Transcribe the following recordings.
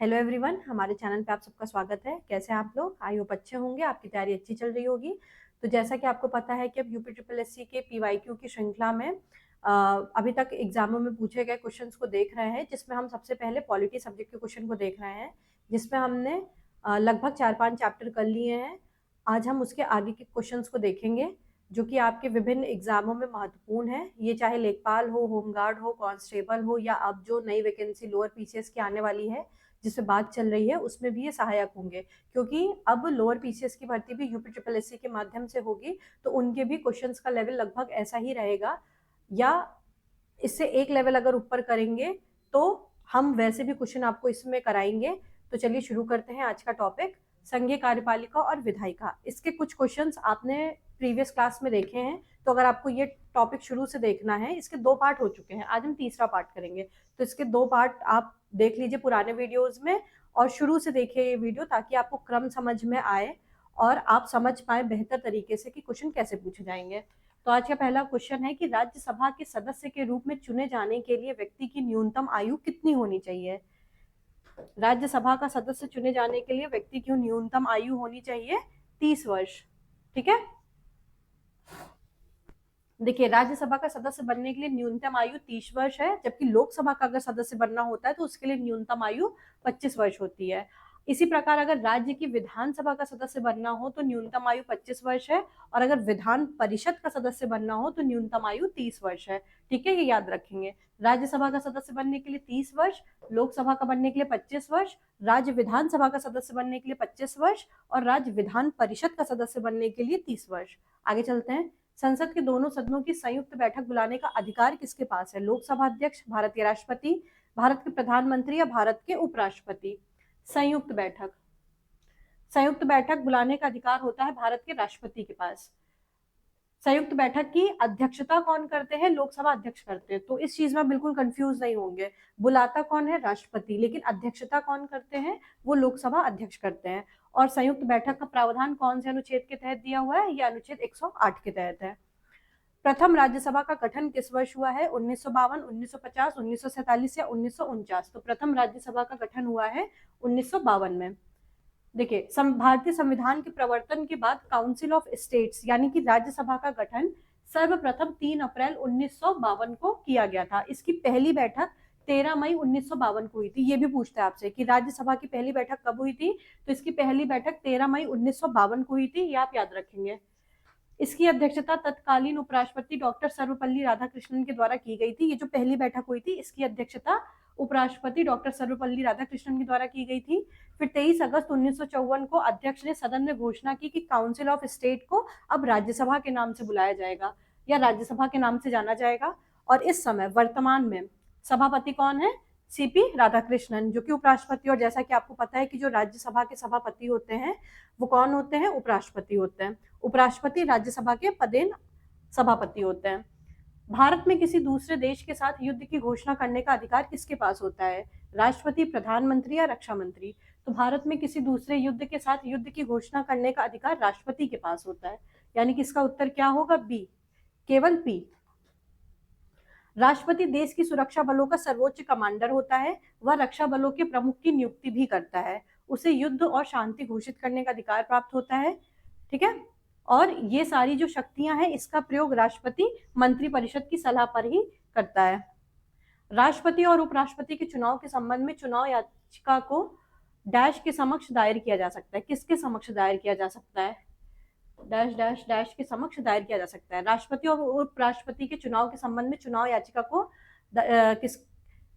Hello everyone, हमारे channel पे आप सबका स्वागत है। कैसे हैं आप लोग? आई होप अच्छे होंगे, आपकी तैयारी अच्छी चल रही होगी। तो जैसा कि आपको पता है कि अब यूपी ट्रिपल एससी के पीवाईक्यू की श्रृंखला में अभी तक एग्जामों में पूछे गए क्वेश्चंस को देख रहे हैं, जिसमें हम सबसे पहले पॉलिटी सब्जेक्ट के क्वेश्चन को देख रहे हैं, जिसमें हमने लगभग 4-5 चैप्टर कर लिए हैं। आज हम उसके आगे के क्वेश्चन को देखेंगे जो कि आपके विभिन्न एग्जामों में महत्वपूर्ण है। ये चाहे लेखपाल हो, होमगार्ड हो, कांस्टेबल हो, या अब जो नई वैकेंसी लोअर पीसीएस की आने वाली है जिससे बात चल रही है, उसमें भी ये सहायक होंगे, क्योंकि अब लोअर पीसीएस की भर्ती भी यूपी ट्रिपल एससी के माध्यम से होगी, तो उनके भी क्वेश्चंस का लेवल लगभग ऐसा ही रहेगा, या इससे एक लेवल अगर ऊपर करेंगे तो हम वैसे भी क्वेश्चन आपको इसमें कराएंगे। तो चलिए शुरू करते हैं आज का टॉपिक, संघीय कार्यपालिका और विधायिका। इसके कुछ क्वेश्चंस आपने प्रीवियस क्लास में देखे हैं, तो अगर आपको ये टॉपिक शुरू से देखना है, इसके 2 पार्ट हो चुके हैं, आज हम तीसरा पार्ट करेंगे। तो इसके 2 पार्ट आप देख लीजिए पुराने वीडियोस में, और शुरू से देखिए ये वीडियो, ताकि आपको क्रम समझ में आए और आप समझ पाए बेहतर तरीके से कि क्वेश्चन कैसे पूछे जाएंगे। तो आज का पहला क्वेश्चन है कि राज्यसभा के सदस्य के रूप में चुने जाने के लिए व्यक्ति की न्यूनतम आयु कितनी होनी चाहिए? राज्यसभा का सदस्य चुने जाने के लिए व्यक्ति की न्यूनतम आयु होनी चाहिए 30 वर्ष। ठीक है, देखिए राज्यसभा का सदस्य बनने के लिए न्यूनतम आयु 30 वर्ष है, जबकि लोकसभा का अगर सदस्य बनना होता है तो उसके लिए न्यूनतम आयु 25 वर्ष होती है। इसी प्रकार अगर राज्य की विधानसभा का सदस्य बनना हो तो न्यूनतम आयु 25 वर्ष है, और अगर विधान परिषद का सदस्य बनना हो तो न्यूनतम आयु 30 वर्ष है। ठीक है, ये याद रखेंगे। राज्यसभा का सदस्य बनने के लिए 30 वर्ष, लोकसभा का बनने के लिए 25 वर्ष, राज्य विधानसभा का सदस्य बनने के लिए 25 वर्ष, और राज्य विधान परिषद का सदस्य बनने के लिए 30 वर्ष। आगे चलते हैं। संसद के दोनों सदनों की संयुक्त बैठक बुलाने का अधिकार किसके पास है? लोकसभा अध्यक्ष, भारत के राष्ट्रपति, भारत के प्रधानमंत्री, या भारत के उपराष्ट्रपति? संयुक्त बैठक, संयुक्त बैठक बुलाने का अधिकार होता है भारत के राष्ट्रपति के पास। संयुक्त बैठक की अध्यक्षता कौन करते हैं? लोकसभा अध्यक्ष करते हैं। तो इस चीज में बिल्कुल कंफ्यूज नहीं होंगे, बुलाता कौन है? राष्ट्रपति, लेकिन अध्यक्षता कौन करते हैं? वो लोकसभा अध्यक्ष करते हैं। और संयुक्त बैठक का प्रावधान कौन से अनुच्छेद के तहत दिया हुआ है? यह अनुच्छेद 108 के तहत है। प्रथम राज्यसभा का गठन किस वर्ष हुआ है? 1952, 1950, 1947 या 1949? तो प्रथम राज्यसभा का गठन हुआ है 1952 में। देखिए, भारतीय संविधान के प्रवर्तन के बाद काउंसिल ऑफ स्टेट्स यानी कि राज्यसभा का गठन सर्वप्रथम 3 अप्रैल 1952 को किया गया था। इसकी पहली बैठक 13 मई 1952 को हुई थी। ये भी पूछता है आपसे कि राज्यसभा की पहली बैठक कब हुई थी, तो इसकी पहली बैठक 13 मई 1952 को हुई थी, ये आप याद रखेंगे। इसकी अध्यक्षता तत्कालीन उपराष्ट्रपति डॉक्टर सर्वपल्ली राधाकृष्णन के द्वारा की गई थी। ये जो पहली बैठक हुई थी, इसकी अध्यक्षता उपराष्ट्रपति डॉक्टर सर्वपल्ली राधाकृष्णन के द्वारा की गई थी। फिर 23 अगस्त 1954 को अध्यक्ष ने सदन में घोषणा की कि काउंसिल ऑफ स्टेट को अब राज्यसभा के नाम से बुलाया जाएगा, या राज्यसभा के नाम से जाना जाएगा। और इस समय वर्तमान में सभापति कौन है? सीपी राधाकृष्णन, जो कि उपराष्ट्रपति, और जैसा कि आपको पता है कि जो राज्यसभा के सभापति होते हैं वो कौन होते हैं? उपराष्ट्रपति होते हैं। उपराष्ट्रपति राज्यसभा के पदेन सभापति होते हैं। भारत में किसी दूसरे देश के साथ युद्ध की घोषणा करने का अधिकार किसके पास होता है? राष्ट्रपति, प्रधानमंत्री, या रक्षा मंत्री? तो भारत में किसी दूसरे युद्ध के साथ युद्ध की घोषणा करने का अधिकार राष्ट्रपति के पास होता है, यानी कि इसका उत्तर क्या होगा? बी, केवल पी। राष्ट्रपति देश की सुरक्षा बलों का सर्वोच्च कमांडर होता है। वह रक्षा बलों के प्रमुख की नियुक्ति भी करता है। उसे युद्ध और शांति घोषित करने का अधिकार प्राप्त होता है। ठीक है, और ये सारी जो शक्तियां हैं, इसका प्रयोग राष्ट्रपति मंत्रिपरिषद की सलाह पर ही करता है। राष्ट्रपति और उपराष्ट्रपति के चुनाव के संबंध में चुनाव याचिका को डैश के समक्ष दायर किया जा सकता है। किसके समक्ष दायर किया जा सकता है? डैश डैश डैश के समक्ष दायर किया जा सकता है। राष्ट्रपति और उपराष्ट्रपति के चुनाव के संबंध में चुनाव याचिका को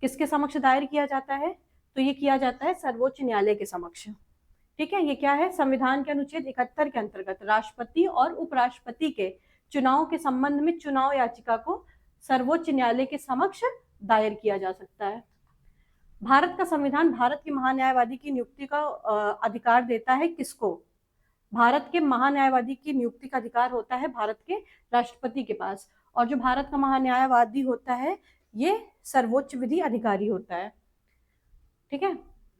किसके समक्ष दायर किया जाता है? तो ये किया जाता है सर्वोच्च न्यायालय के समक्ष। ठीक है, ये क्या है? संविधान के अनुच्छेद 71 के अंतर्गत राष्ट्रपति और उपराष्ट्रपति के चुनाव के संबंध में चुनाव याचिका को सर्वोच्च न्यायालय के समक्ष दायर किया जा सकता है। भारत का संविधान भारत के महान्यायवादी की नियुक्ति का अधिकार देता है किसको? भारत के महान्यायवादी की नियुक्ति का अधिकार होता है भारत के राष्ट्रपति के पास, और जो भारत का महान्यायवादी होता है ये सर्वोच्च विधि अधिकारी होता है। ठीक है,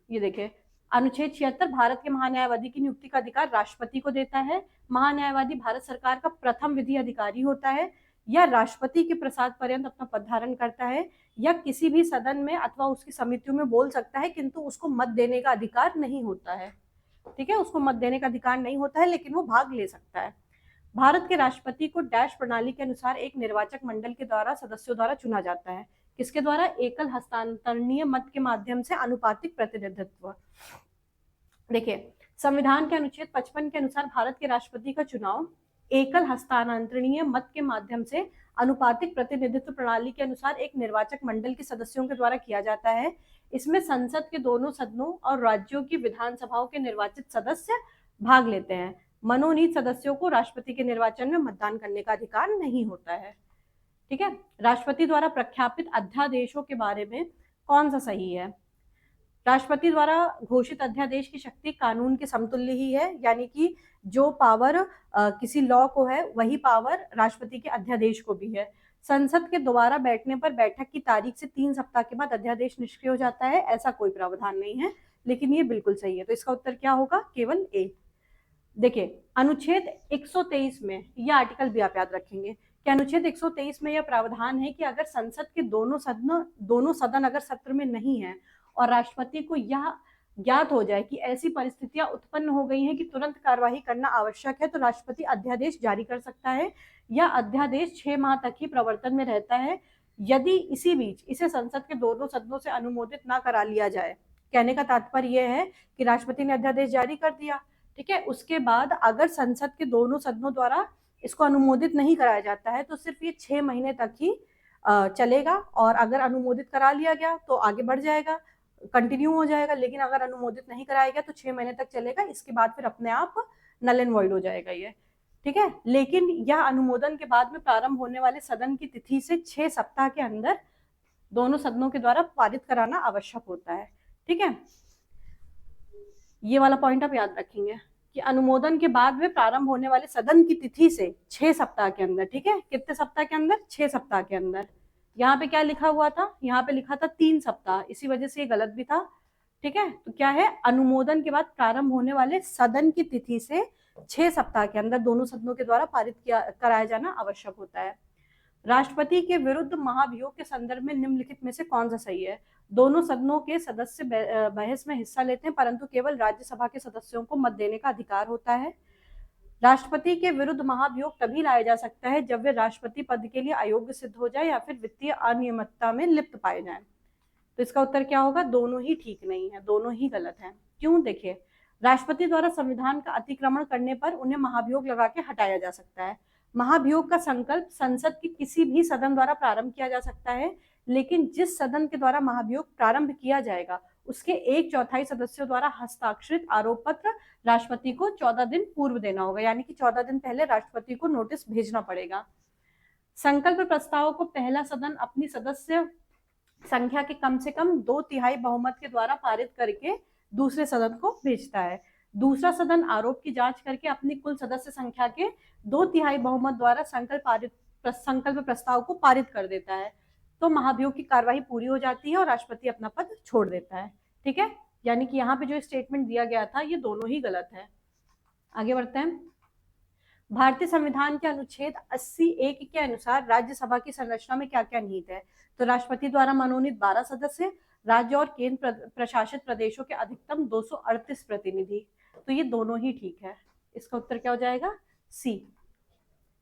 ये देखिए अनुच्छेद 76 भारत के महान्यायवादी की नियुक्ति का अधिकार राष्ट्रपति को देता है। महान्यायवादी भारत सरकार का प्रथम विधि अधिकारी होता है। या राष्ट्रपति के प्रसाद पर्यंत अपना पद धारण करता है, या किसी भी सदन में अथवा उसकी समितियों में बोल सकता है, किंतु उसको मत देने का अधिकार नहीं होता है। ठीक है, उसको मत देने का अधिकार नहीं होता है, लेकिन वो भाग ले सकता है। भारत के राष्ट्रपति को डैश प्रणाली के अनुसार एक निर्वाचक मंडल के द्वारा सदस्यों द्वारा चुना जाता है। किसके द्वारा? एकल हस्तांतरणीय मत के माध्यम से आनुपातिक प्रतिनिधित्व। देखिए, संविधान के अनुच्छेद 55 के अनुसार भारत के राष्ट्रपति का चुनाव एकल हस्तांतरणीय मत के माध्यम से आनुपातिक प्रतिनिधित्व प्रणाली के अनुसार एक निर्वाचक मंडल के सदस्यों के द्वारा किया जाता है। इसमें संसद के दोनों सदनों और राज्यों की विधानसभाओं के निर्वाचित सदस्य भाग लेते हैं। मनोनीत सदस्यों को राष्ट्रपति के निर्वाचन में मतदान करने का अधिकार नहीं होता है। ठीक है, राष्ट्रपति द्वारा प्रख्यापित अध्यादेशों के बारे में कौन सा सही है? राष्ट्रपति द्वारा घोषित अध्यादेश की शक्ति कानून के समतुल्य ही है, यानी कि जो पावर किसी लॉ को है वही पावर राष्ट्रपति के अध्यादेश को भी है। संसद के दोबारा बैठने पर बैठक की तारीख से 3 सप्ताह के बाद अध्यादेश निष्क्रिय हो जाता है, ऐसा कोई प्रावधान नहीं है, लेकिन ये बिल्कुल सही है। तो इसका उत्तर क्या होगा? केवल ए। देखिए, अनुच्छेद 123 में यह आर्टिकल भी आप याद रखेंगे कि अनुच्छेद 123 में यह प्रावधान है कि अगर संसद के दोनों सदन अगर सत्र में नहीं है और राष्ट्रपति को यह ज्ञात हो जाए कि ऐसी परिस्थितियां उत्पन्न हो गई हैं कि तुरंत कार्यवाही करना आवश्यक है, तो राष्ट्रपति अध्यादेश जारी कर सकता है, या अध्यादेश 6 माह तक ही प्रवर्तन में रहता है यदि इसी बीच इसे संसद के दोनों सदनों से अनुमोदित ना करा लिया जाए। कहने का तात्पर्य यह है कि राष्ट्रपति ने अध्यादेश जारी कर दिया, ठीक है, उसके बाद अगर संसद के दोनों सदनों द्वारा इसको अनुमोदित नहीं कराया जाता है तो सिर्फ ये 6 महीने तक ही चलेगा, और अगर अनुमोदित करा लिया गया तो आगे बढ़ जाएगा, कंटिन्यू हो जाएगा, लेकिन अगर अनुमोदित नहीं कराया गया तो 6 महीने तक चलेगा, इसके बाद फिर अपने आप नल एंड वॉइड हो जाएगा ये। ठीक है, लेकिन यह अनुमोदन के बाद में प्रारंभ होने वाले सदन की तिथि से 6 सप्ताह के अंदर दोनों सदनों के द्वारा पारित कराना आवश्यक होता है। ठीक है, ये वाला पॉइंट आप याद रखेंगे कि अनुमोदन के बाद में प्रारंभ होने वाले सदन की तिथि से 6 सप्ताह के अंदर। ठीक है, कितने सप्ताह के अंदर? 6 सप्ताह के अंदर। यहाँ पे क्या लिखा हुआ था? यहाँ पे लिखा था 3 सप्ताह, इसी वजह से ये गलत भी था। ठीक है, तो क्या है? अनुमोदन के बाद प्रारंभ होने वाले सदन की तिथि से 6 सप्ताह के अंदर दोनों सदनों के द्वारा पारित कराया जाना आवश्यक होता है। राष्ट्रपति के विरुद्ध महाभियोग के संदर्भ में निम्नलिखित में से कौन सा सही है? दोनों सदनों के सदस्य बहस में हिस्सा लेते हैं, परंतु केवल राज्यसभा के सदस्यों को मत देने का अधिकार होता है। राष्ट्रपति के विरुद्ध महाभियोग तभी लाया जा सकता है जब वे राष्ट्रपति पद के लिए अयोग्य सिद्ध हो जाए या फिर वित्तीय अनियमितता में लिप्त पाए जाएं। तो इसका उत्तर क्या होगा? दोनों ही ठीक नहीं है, दोनों ही गलत है। क्यों? देखिए, राष्ट्रपति द्वारा संविधान का अतिक्रमण करने पर उन्हें महाभियोग लगा के हटाया जा सकता है। महाभियोग का संकल्प संसद के किसी भी सदन द्वारा प्रारंभ किया जा सकता है, लेकिन जिस सदन के द्वारा महाभियोग प्रारंभ किया जाएगा उसके 1/4 सदस्यों द्वारा हस्ताक्षरित आरोप पत्र राष्ट्रपति को 14 दिन पूर्व देना होगा, यानी कि 14 दिन पहले राष्ट्रपति को नोटिस भेजना पड़ेगा। संकल्प प्रस्ताव को पहला सदन अपनी सदस्य संख्या के कम से कम 2/3 बहुमत के द्वारा पारित करके दूसरे सदन को भेजता है। दूसरा सदन आरोप की जांच करके अपनी कुल सदस्य संख्या के 2/3 बहुमत द्वारा संकल्प प्रस्ताव को पारित कर देता है। तो महाभियोग की कार्यवाही पूरी हो जाती है और राष्ट्रपति अपना पद छोड़ देता है। ठीक है, यानी कि यहाँ पे जो स्टेटमेंट दिया गया था ये दोनों ही गलत है। आगे बढ़ते हैं। भारतीय संविधान के अनुच्छेद 80(1) के अनुसार राज्यसभा की संरचना में क्या क्या निहित है? तो राष्ट्रपति द्वारा मनोनीत 12 सदस्य, राज्य और केंद्र प्रशासित प्रदेशों के अधिकतम 238 प्रतिनिधि। तो ये दोनों ही ठीक है। इसका उत्तर क्या हो जाएगा? सी।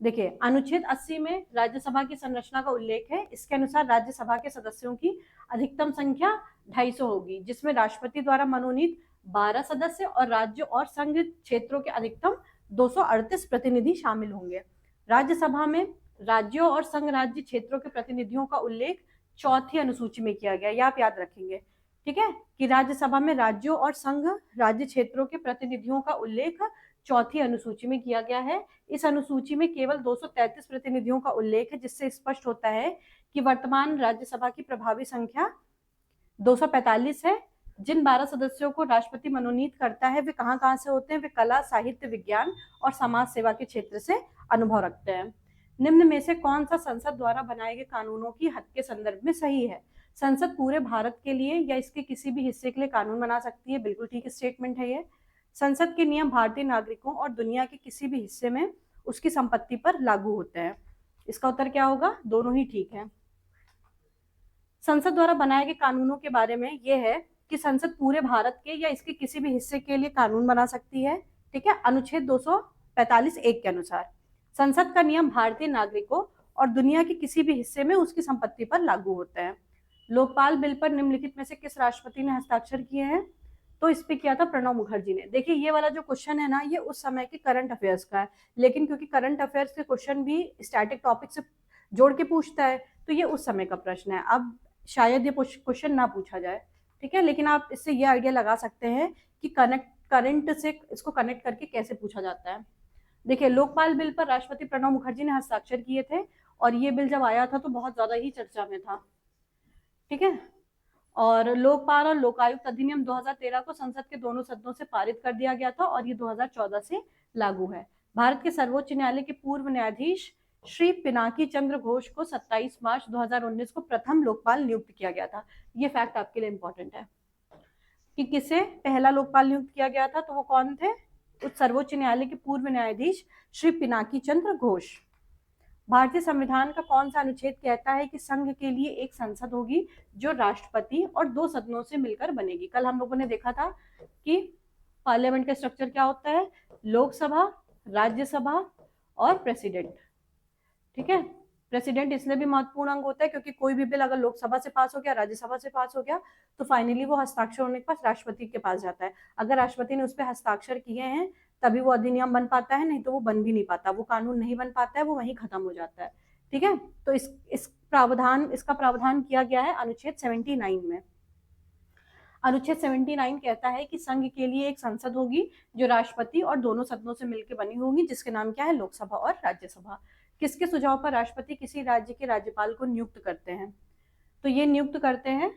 देखिए, अनुच्छेद 80 में राज्यसभा की संरचना का उल्लेख है। इसके अनुसार राज्यसभा के सदस्यों की अधिकतम संख्या 250 होगी, जिसमें राष्ट्रपति द्वारा मनोनीत 12 सदस्य और राज्य और संघ क्षेत्रों के अधिकतम 238 प्रतिनिधि शामिल होंगे। राज्यसभा में राज्यों और संघ राज्य क्षेत्रों के प्रतिनिधियों का उल्लेख 4थी अनुसूची में किया गया, यह आप याद रखेंगे। ठीक है, कि राज्यसभा में राज्यों और संघ राज्य क्षेत्रों के प्रतिनिधियों का उल्लेख 4थी अनुसूची में किया गया है। इस अनुसूची में केवल 233 प्रतिनिधियों का उल्लेख है, जिससे स्पष्ट होता है कि वर्तमान राज्यसभा की प्रभावी संख्या 245 है। जिन 12 सदस्यों को राष्ट्रपति मनोनीत करता है वे कहाँ से होते हैं? वे कला, साहित्य, विज्ञान और समाज सेवा के क्षेत्र से अनुभव रखते हैं। निम्न में से कौन सा संसद द्वारा बनाए गए कानूनों की हद के संदर्भ में सही है? संसद पूरे भारत के लिए या इसके किसी भी हिस्से के लिए कानून बना सकती है। बिल्कुल ठीक स्टेटमेंट है ये। संसद के नियम भारतीय नागरिकों और दुनिया के किसी भी हिस्से में उसकी संपत्ति पर लागू होते हैं। इसका उत्तर क्या होगा? दोनों ही ठीक है। संसद द्वारा बनाए गए कानूनों के बारे में ये है कि संसद पूरे भारत के या इसके किसी भी हिस्से के लिए कानून बना सकती है। ठीक है, अनुच्छेद 245(1) के अनुसार संसद का नियम भारतीय नागरिकों और दुनिया के किसी भी हिस्से में उसकी संपत्ति पर लागू होते हैं। लोकपाल बिल पर निम्नलिखित में से किस राष्ट्रपति ने हस्ताक्षर किए हैं? तो इस पे किया था प्रणब मुखर्जी ने। देखिए ये वाला जो क्वेश्चन है ना, ये उस समय के करंट अफेयर्स का है, लेकिन क्योंकि करंट अफेयर्स के क्वेश्चन भी स्टैटिक टॉपिक से जोड़ के पूछता है, तो ये उस समय का प्रश्न है। अब शायद ये क्वेश्चन ना पूछा जाए, ठीक है, लेकिन आप इससे ये आइडिया लगा सकते हैं कि करंट से इसको कनेक्ट करके कैसे पूछा जाता है। देखिए लोकपाल बिल पर राष्ट्रपति प्रणब मुखर्जी ने हस्ताक्षर किए थे, और ये बिल जब आया था तो बहुत ज्यादा ही चर्चा में था। ठीक है, और लोकपाल और लोकायुक्त अधिनियम 2013 को संसद के दोनों सदनों से पारित कर दिया गया था, और ये 2014 से लागू है। भारत के सर्वोच्च न्यायालय के पूर्व न्यायाधीश श्री पिनाकी चंद्र घोष को 27 मार्च 2019 को प्रथम लोकपाल नियुक्त किया गया था। ये फैक्ट आपके लिए इंपॉर्टेंट है कि किसे पहला लोकपाल नियुक्त किया गया था, तो वो कौन थे? सर्वोच्च न्यायालय के पूर्व न्यायाधीश श्री पिनाकी चंद्र घोष। भारतीय संविधान का कौन सा अनुच्छेद कहता है कि संघ के लिए एक संसद होगी जो राष्ट्रपति और 2 सदनों से मिलकर बनेगी? कल हम लोगों ने देखा था कि पार्लियामेंट का स्ट्रक्चर क्या होता है, लोकसभा, राज्यसभा और प्रेसिडेंट। ठीक है, प्रेसिडेंट इसलिए भी महत्वपूर्ण अंग होता है क्योंकि कोई भी बिल अगर लोकसभा से पास हो गया, राज्यसभा से पास हो गया, तो फाइनली वो हस्ताक्षर होने के पास राष्ट्रपति के पास जाता है। अगर राष्ट्रपति ने उस पर हस्ताक्षर किए हैं तभी वो अधिनियम बन पाता है, नहीं तो वो बन भी नहीं पाता, वो कानून नहीं बन पाता है, वो वहीं खत्म हो जाता है। ठीक है, तो इसका प्रावधान किया गया है अनुच्छेद 79 में। अनुच्छेद 79 कहता है कि संघ के लिए एक संसद होगी जो राष्ट्रपति और दोनों सदनों से मिलकर बनी होगी, जिसके नाम क्या है? लोकसभा और राज्यसभा। किसके सुझाव पर राष्ट्रपति किसी राज्य के राज्यपाल को नियुक्त करते हैं? तो ये नियुक्त करते हैं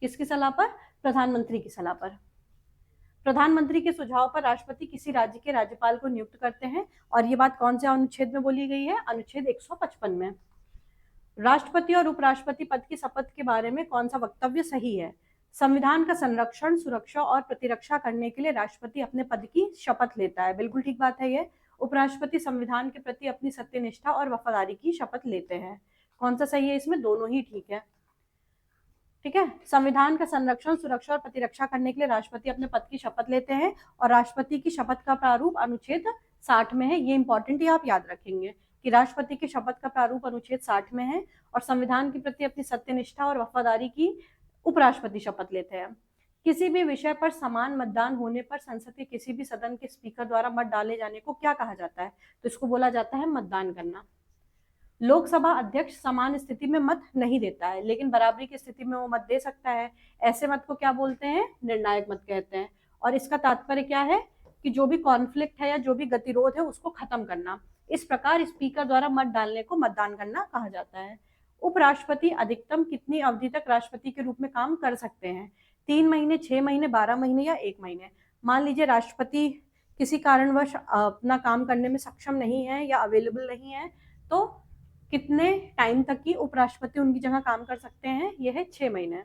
किसकी सलाह पर? प्रधानमंत्री की सलाह पर। प्रधानमंत्री के सुझाव पर राष्ट्रपति किसी राज्य के राज्यपाल को नियुक्त करते हैं, और ये बात कौन से अनुच्छेद में बोली गई है? अनुच्छेद 155 में। राष्ट्रपति और उपराष्ट्रपति पद की शपथ के बारे में कौन सा वक्तव्य सही है? संविधान का संरक्षण, सुरक्षा और प्रतिरक्षा करने के लिए राष्ट्रपति अपने पद की शपथ लेता है। बिल्कुल ठीक बात है ये। उपराष्ट्रपति संविधान के प्रति अपनी सत्यनिष्ठा और वफादारी की शपथ लेते हैं। कौन सा सही है इसमें? दोनों ही ठीक है। ठीक है, संविधान का संरक्षण, सुरक्षा और प्रतिरक्षा करने के लिए राष्ट्रपति अपने पद की शपथ लेते हैं, और राष्ट्रपति की शपथ का प्रारूप अनुच्छेद 60 में है। ये इंपॉर्टेंट है, आप याद रखेंगे कि राष्ट्रपति की शपथ का प्रारूप अनुच्छेद 60 में है, और संविधान के प्रति अपनी सत्यनिष्ठा और वफादारी की उपराष्ट्रपति शपथ लेते हैं। किसी भी विषय पर समान मतदान होने पर संसद के किसी भी सदन के स्पीकर द्वारा मत डाले जाने को क्या कहा जाता है? तो इसको बोला जाता है मतदान करना। लोकसभा अध्यक्ष समान स्थिति में मत नहीं देता है, लेकिन बराबरी की स्थिति में वो मत दे सकता है। ऐसे मत को क्या बोलते हैं? निर्णायक मत कहते हैं। और इसका तात्पर्य क्या है कि जो भी कॉन्फ्लिक्ट है या जो भी गतिरोध है उसको खत्म करना। इस प्रकार स्पीकर द्वारा मत डालने को मतदान करना कहा जाता है। उपराष्ट्रपति अधिकतम कितनी अवधि तक राष्ट्रपति के रूप में काम कर सकते हैं? 3 महीने, 6 महीने, 12 महीने या 1 महीने? मान लीजिए राष्ट्रपति किसी कारणवश अपना काम करने में सक्षम नहीं है या अवेलेबल नहीं है, तो कितने टाइम तक की उपराष्ट्रपति उनकी जगह काम कर सकते हैं? यह है 6 महीने।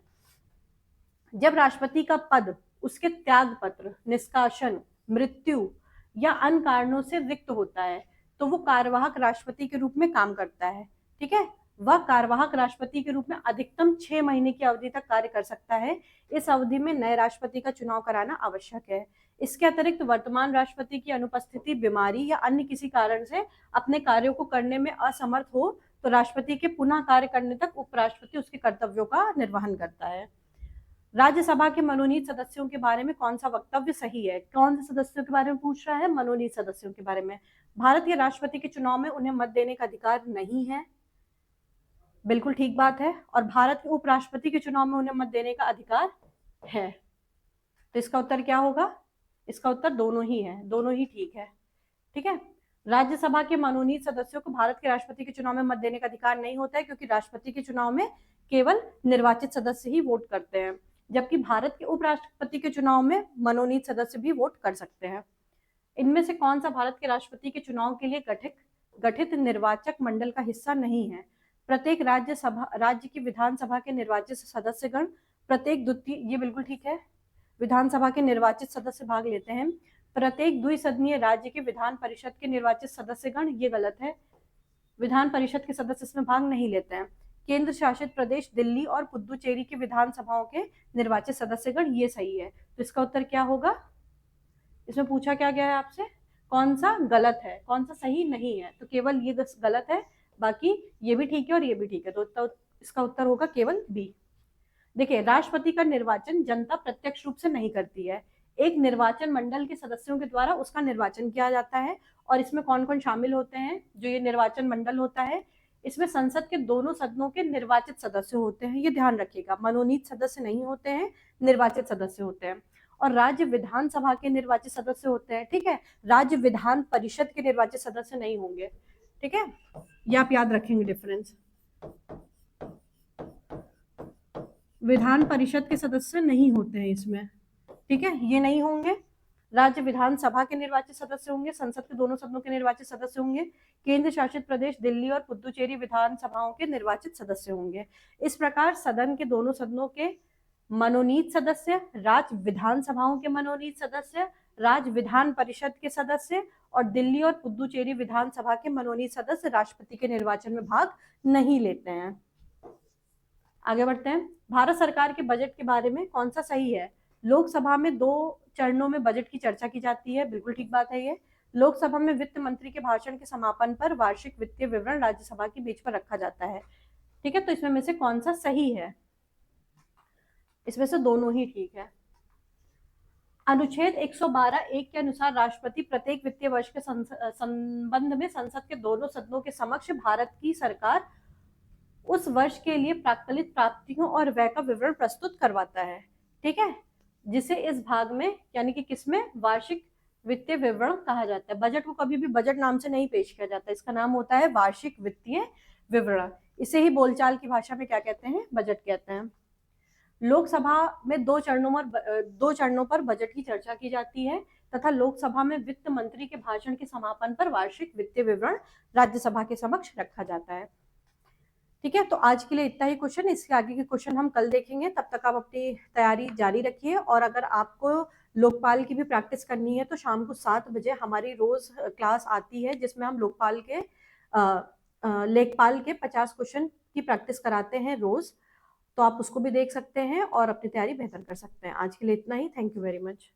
जब राष्ट्रपति का पद उसके त्याग पत्र, निष्कासन, मृत्यु या अन्य कारणों से रिक्त होता है, तो वो कार्यवाहक राष्ट्रपति के रूप में काम करता है। ठीक है, वह कार्यवाहक राष्ट्रपति के रूप में अधिकतम 6 महीने की अवधि तक कार्य कर सकता है। इस अवधि में नए राष्ट्रपति का चुनाव कराना आवश्यक है। इसके अतिरिक्त वर्तमान राष्ट्रपति की अनुपस्थिति, बीमारी या अन्य किसी कारण से अपने कार्यों को करने में असमर्थ हो, तो राष्ट्रपति के पुनः कार्य करने तक उपराष्ट्रपति उसके कर्तव्यों का निर्वहन करता है। राज्यसभा के मनोनीत सदस्यों के बारे में कौन सा वक्तव्य सही है? कौन से सदस्यों के बारे में पूछ रहा है? मनोनीत सदस्यों के बारे में। भारत के राष्ट्रपति के चुनाव में उन्हें मत देने का अधिकार नहीं है। बिल्कुल ठीक बात है। और भारत के उपराष्ट्रपति के चुनाव में उन्हें मत देने का अधिकार है। तो इसका उत्तर क्या होगा? इसका उत्तर दोनों ही है, दोनों ही ठीक है। ठीक है, राज्यसभा के मनोनीत सदस्यों को भारत के राष्ट्रपति के चुनाव में मत देने का अधिकार नहीं होता है, क्योंकि राष्ट्रपति के चुनाव में केवल निर्वाचित सदस्य ही वोट करते हैं, जबकि भारत के उपराष्ट्रपति के चुनाव में मनोनीत सदस्य भी वोट कर सकते हैं। इनमें से कौन सा भारत के राष्ट्रपति के चुनाव के लिए गठित निर्वाचक मंडल का हिस्सा नहीं है? प्रत्येक राज्य की विधानसभा के निर्वाचित सदस्यगण प्रत्येक ये बिल्कुल ठीक है, विधानसभा के निर्वाचित सदस्य भाग लेते हैं। प्रत्येक द्विसदनीय राज्य के विधान परिषद के निर्वाचित सदस्यगण, ये गलत है, विधान परिषद के सदस्य इसमें भाग नहीं लेते हैं। केंद्र शासित प्रदेश दिल्ली और पुदुचेरी के विधानसभाओं के निर्वाचित सदस्यगण, ये सही है। तो इसका उत्तर क्या होगा? इसमें पूछा क्या गया है आपसे, कौन सा गलत है, कौन सा सही नहीं है? तो केवल ये गलत है, बाकी ये भी ठीक है और ये भी ठीक है। तो इसका उत्तर होगा केवल बी। देखिए, राष्ट्रपति का निर्वाचन जनता प्रत्यक्ष रूप से नहीं करती है, एक निर्वाचन मंडल के सदस्यों के द्वारा उसका निर्वाचन किया जाता है। और इसमें कौन कौन शामिल होते हैं? जो ये निर्वाचन मंडल होता है, इसमें संसद के दोनों सदनों के निर्वाचित सदस्य होते हैं, ये ध्यान रखिएगा। मनोनीत सदस्य नहीं होते हैं, निर्वाचित सदस्य होते हैं। और राज्य विधानसभा के निर्वाचित सदस्य होते हैं, ठीक है। राज्य विधान परिषद के निर्वाचित सदस्य नहीं होंगे, ठीक है। ये आप याद रखेंगे डिफरेंस। विधान परिषद के सदस्य नहीं होते हैं इसमें, ठीक है, ये नहीं होंगे। राज्य विधानसभा के निर्वाचित सदस्य होंगे, संसद के दोनों सदनों के निर्वाचित सदस्य होंगे, केंद्र शासित प्रदेश दिल्ली और पुदुचेरी विधानसभाओं के निर्वाचित सदस्य होंगे। इस प्रकार सदन के दोनों सदनों के मनोनीत सदस्य, राज्य विधानसभाओं के मनोनीत सदस्य, राज्य विधान परिषद के सदस्य और दिल्ली और पुदुचेरी विधानसभा के मनोनीत सदस्य राष्ट्रपति के निर्वाचन में भाग नहीं लेते हैं। आगे बढ़ते हैं। भारत सरकार के बजट के बारे में कौन सा सही है? लोकसभा में 2 चरणों में बजट की चर्चा की जाती है, बिल्कुल ठीक बात है ये। लोकसभा में वित्त मंत्री के भाषण के समापन पर वार्षिक वित्तीय विवरण राज्यसभा के बीच पर रखा जाता है, ठीक है। तो इसमें में से कौन सा सही है? इसमें से दोनों ही ठीक है। अनुच्छेद 112(1) के अनुसार राष्ट्रपति प्रत्येक वित्तीय वर्ष के संबंध में संसद के दोनों सदनों के समक्ष भारत की सरकार उस वर्ष के लिए प्राक्कलित प्राप्तियों और व्यय का विवरण प्रस्तुत करवाता है, ठीक है, जिसे इस भाग में यानी कि किसमें, वार्षिक वित्तीय विवरण कहा जाता है। बजट को कभी भी बजट नाम से नहीं पेश किया जाता, इसका नाम होता है वार्षिक वित्तीय विवरण। इसे ही बोलचाल की भाषा में क्या कहते हैं? बजट कहते हैं। लोकसभा में 2 चरणों पर बजट की चर्चा की जाती है तथा लोकसभा में वित्त मंत्री के भाषण के समापन पर वार्षिक वित्तीय विवरण राज्यसभा के समक्ष रखा जाता है, ठीक है। तो आज के लिए इतना ही क्वेश्चन, इसके आगे के क्वेश्चन हम कल देखेंगे। तब तक आप अपनी तैयारी जारी रखिए। और अगर आपको लोकपाल की भी प्रैक्टिस करनी है तो शाम को 7 बजे हमारी रोज क्लास आती है, जिसमें हम लेखपाल के 50 क्वेश्चन की प्रैक्टिस कराते हैं रोज। तो आप उसको भी देख सकते हैं और अपनी तैयारी बेहतर कर सकते हैं। आज के लिए इतना ही। Thank you very much.